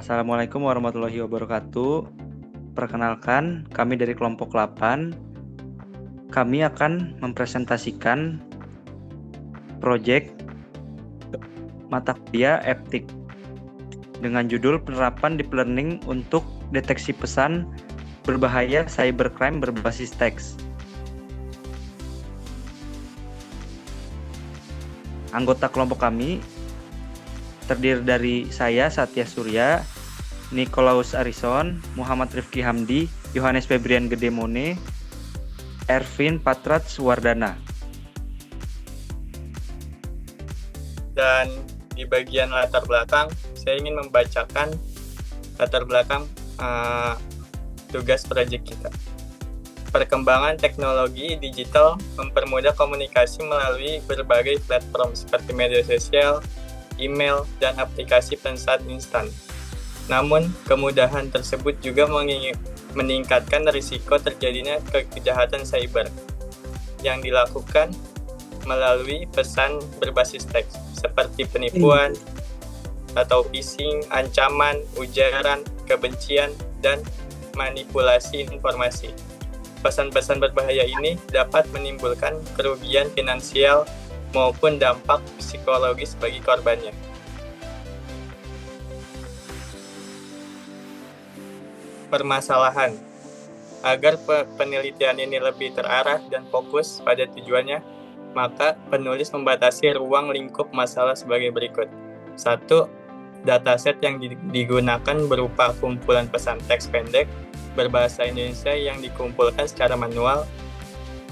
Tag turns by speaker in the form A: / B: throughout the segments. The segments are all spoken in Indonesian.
A: Assalamualaikum warahmatullahi wabarakatuh. Perkenalkan, kami dari kelompok 8. Kami akan mempresentasikan proyek mata kuliah EPTIK dengan judul penerapan deep learning untuk deteksi pesan berbahaya cybercrime berbasis teks. Anggota kelompok kami terdiri dari saya, Satya Surya, Nikolaus Arison, Muhammad Rifki Hamdi, Yohanes Febrian Gedemone, Ervin Patrat Suwardana.
B: Dan di bagian latar belakang, saya ingin membacakan latar belakang tugas proyek kita. Perkembangan teknologi digital mempermudah komunikasi melalui berbagai platform seperti media sosial, email, dan aplikasi pesan instan. Namun, kemudahan tersebut juga meningkatkan risiko terjadinya kejahatan cyber yang dilakukan melalui pesan berbasis teks seperti penipuan atau phishing, ancaman, ujaran, kebencian, dan manipulasi informasi. Pesan-pesan berbahaya ini dapat menimbulkan kerugian finansial maupun dampak psikologis bagi korbannya. Permasalahan. Agar penelitian ini lebih terarah dan fokus pada tujuannya, maka penulis membatasi ruang lingkup masalah sebagai berikut. 1. Dataset yang digunakan berupa kumpulan pesan teks pendek berbahasa Indonesia yang dikumpulkan secara manual,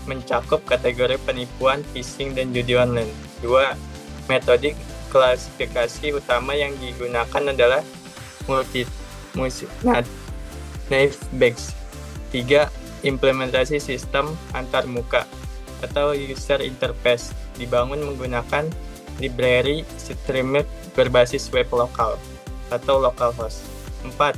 B: mencakup kategori penipuan, phishing, dan judi online. 2. Metode klasifikasi utama yang digunakan adalah Naive-Bayes. 3. Implementasi sistem antarmuka atau user interface dibangun menggunakan library streaming berbasis web lokal atau localhost. 4.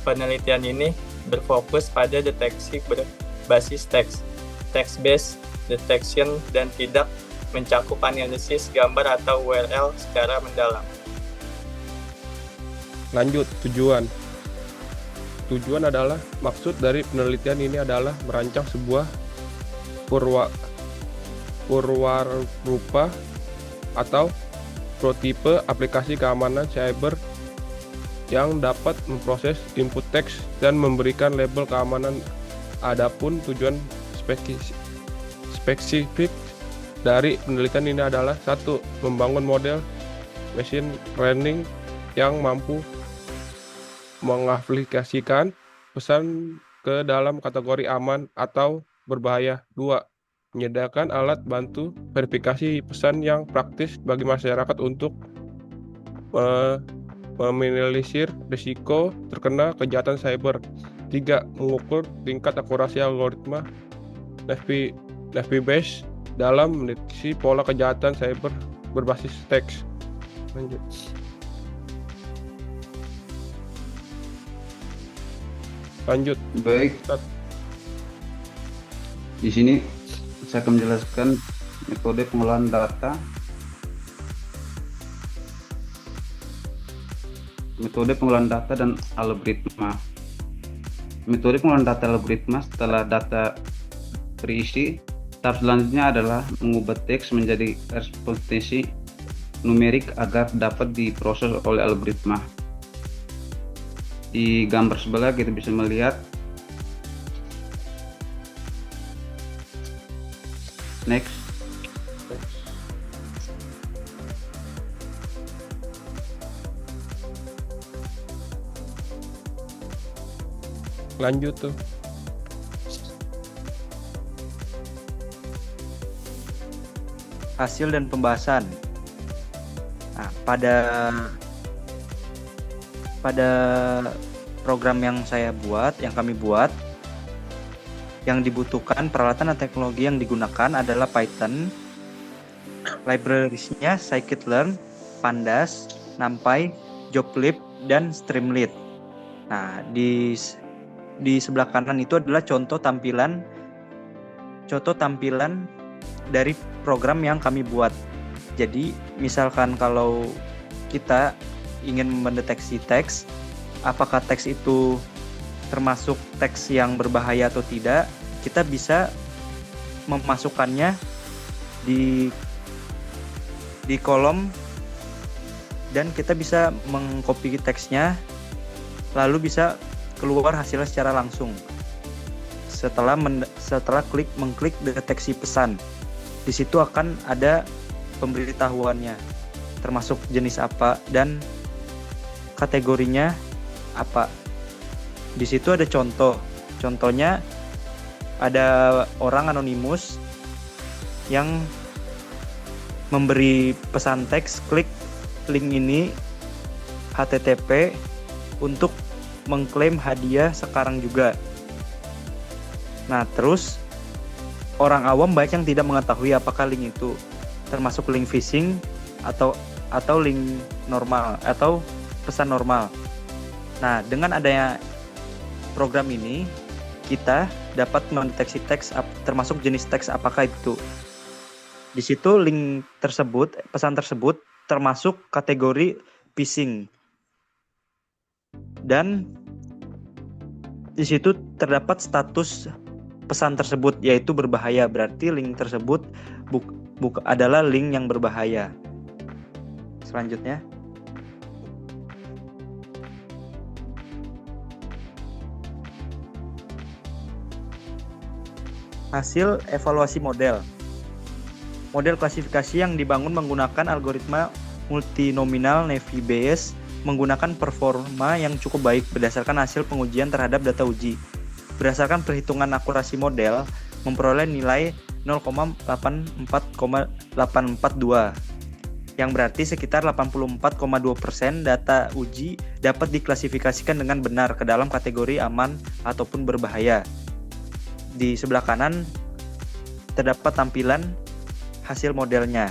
B: Penelitian ini berfokus pada deteksi berbasis teks, text-based detection, dan tidak mencakup analisis gambar atau URL secara mendalam.
C: Lanjut, Tujuan adalah, maksud dari penelitian ini adalah merancang sebuah purwarupa atau prototipe aplikasi keamanan cyber yang dapat memproses input teks dan memberikan label keamanan. Adapun tujuan spesifik dari penelitian ini adalah 1. Membangun model machine learning yang mampu mengaplikasikan pesan ke dalam kategori aman atau berbahaya. 2. Menyediakan alat bantu verifikasi pesan yang praktis bagi masyarakat untuk meminimalisir risiko terkena kejahatan cyber. 3. Mengukur tingkat akurasi algoritma Naive-Bayes dalam mendeteksi pola kejahatan cyber berbasis teks. Lanjut.
D: Baik. Di sini saya akan menjelaskan metode pengolahan data. Metode pengolahan data dan algoritma. Metode pengolahan data algoritma setelah data terisi, tahap selanjutnya adalah mengubah teks menjadi representasi numerik agar dapat diproses oleh algoritma. Di gambar sebelah kita bisa melihat next.
C: Lanjut tuh.
A: Hasil dan pembahasan. Nah, pada program yang kami buat, yang dibutuhkan peralatan dan teknologi yang digunakan adalah Python, libraries-nya scikit-learn, Pandas, NumPy, Joplib, dan Streamlit. Nah, di sebelah kanan itu adalah contoh tampilan dari program yang kami buat. Jadi, misalkan kalau kita ingin mendeteksi teks, apakah teks itu termasuk teks yang berbahaya atau tidak, kita bisa memasukkannya di kolom dan kita bisa mengcopy teksnya, lalu bisa keluar hasilnya secara langsung setelah mengklik deteksi pesan. Di situ akan ada pemberitahuannya, termasuk jenis apa dan kategorinya apa. Di situ ada contohnya ada orang anonimus yang memberi pesan teks, klik link ini HTTP untuk mengklaim hadiah sekarang juga. Nah, terus orang awam banyak yang tidak mengetahui apakah link itu termasuk link phishing atau link normal atau pesan normal. Nah, dengan adanya program ini kita dapat mendeteksi teks termasuk jenis teks apakah itu. Di situ link tersebut, pesan tersebut termasuk kategori phishing. Dan di situ terdapat status pesan tersebut yaitu berbahaya. Berarti link tersebut adalah link yang berbahaya. Selanjutnya, hasil evaluasi model. Model klasifikasi yang dibangun menggunakan algoritma multinominal Naive Bayes menggunakan performa yang cukup baik berdasarkan hasil pengujian terhadap data uji. Berdasarkan perhitungan akurasi model, memperoleh nilai 0,84,842, yang berarti sekitar 84,2% data uji dapat diklasifikasikan dengan benar ke dalam kategori aman ataupun berbahaya. Di sebelah kanan terdapat tampilan hasil modelnya.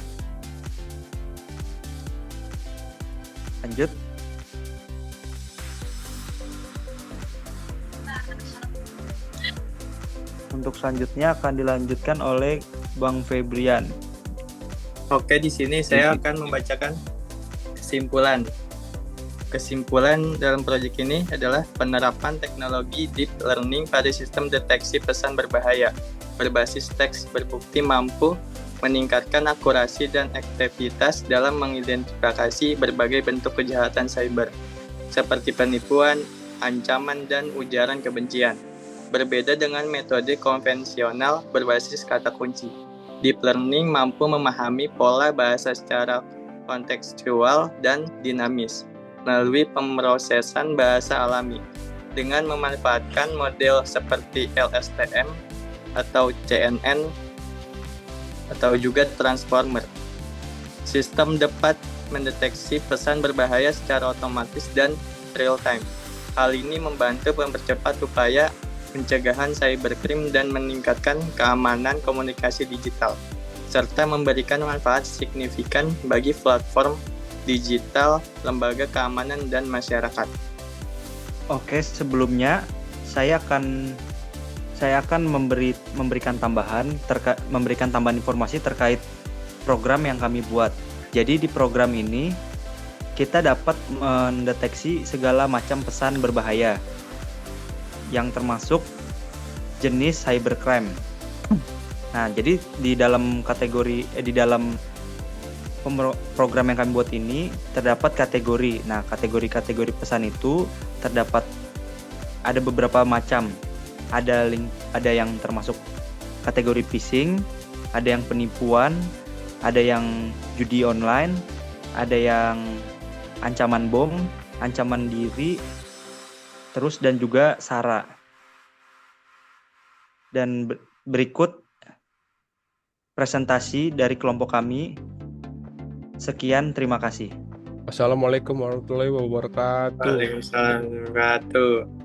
A: Lanjut. Untuk selanjutnya akan dilanjutkan oleh Bang Febrian.
B: Oke, di sini saya akan membacakan kesimpulan. Kesimpulan dalam proyek ini adalah penerapan teknologi deep learning pada sistem deteksi pesan berbahaya berbasis teks berbukti mampu meningkatkan akurasi dan efektivitas dalam mengidentifikasi berbagai bentuk kejahatan cyber, seperti penipuan, ancaman, dan ujaran kebencian. Berbeda dengan metode konvensional berbasis kata kunci, deep learning mampu memahami pola bahasa secara kontekstual dan dinamis melalui pemrosesan bahasa alami dengan memanfaatkan model seperti LSTM atau CNN atau juga transformer. Sistem dapat mendeteksi pesan berbahaya secara otomatis dan real time. Hal ini membantu mempercepat upaya pencegahan cybercrime dan meningkatkan keamanan komunikasi digital, serta memberikan manfaat signifikan bagi platform digital, lembaga keamanan, dan masyarakat.
A: Oke, sebelumnya saya akan memberikan tambahan informasi terkait program yang kami buat. Jadi di program ini kita dapat mendeteksi segala macam pesan berbahaya yang termasuk jenis cybercrime. Nah, jadi di dalam program yang kami buat ini terdapat kategori. Nah, kategori-kategori pesan itu ada beberapa macam. Ada yang termasuk kategori phishing, ada yang penipuan, ada yang judi online, ada yang ancaman bom, ancaman diri, dan juga SARA. Dan berikut presentasi dari kelompok kami. Sekian, terima kasih.
C: Assalamualaikum warahmatullahi wabarakatuh.
B: Waalaikumsalam warahmatullahi wabarakatuh.